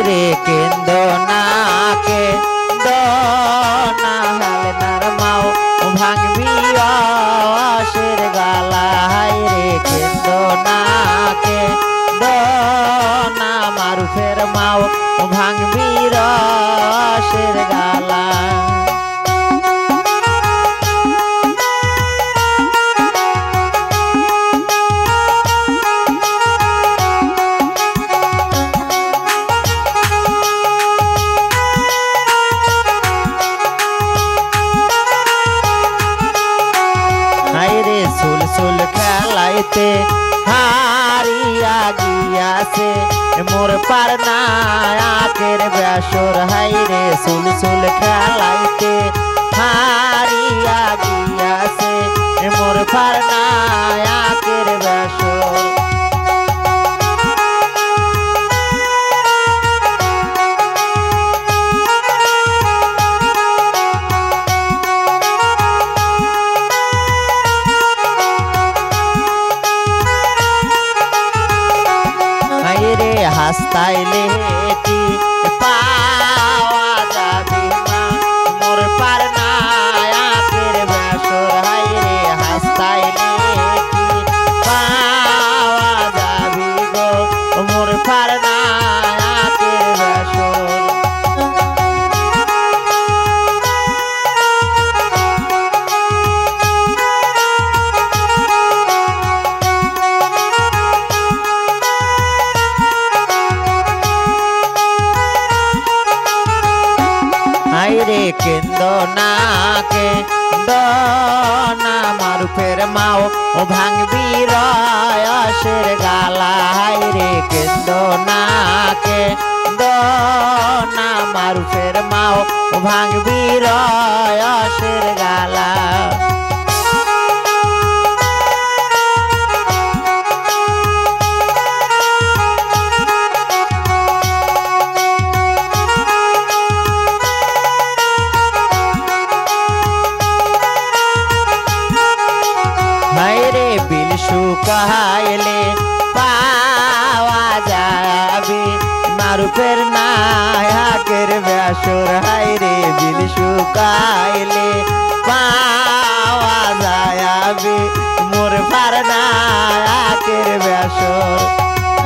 রে কেন্দ নাকে দনাহাল নারমাও ভাঙবি আশের গালা হাই রে কেন্দ নাকে দনা মারুফের মাও ভাঙবি আশের গালা सुल खेलाइते हारिया गियासे मोर पारनायाकेर बेसर हाय रे सुल खेलाइते हारिया गियासे मोर पारनायाकेर बेसर হাসতাইলে কি পাওয়া যাবে না মোর পারনায়াকের বেসর হাই রে হাসতাইলে কি পাওয়া যাবে গো মোর পারনায়াকের বেসর রে কেন্দ নাকে দনা মারুফের মাও ভাঙবি রয়াসের গালা হাই রে কেন্দ নাকে দনা মারুফের মাও ভাঙবি রয়াসের গালা बिल शुकायले पावा जाबे मारुफेर नायाकेर बेसर हाय रे बिल शुकायले पावा जाबे मोर पारनायाकेर बेसर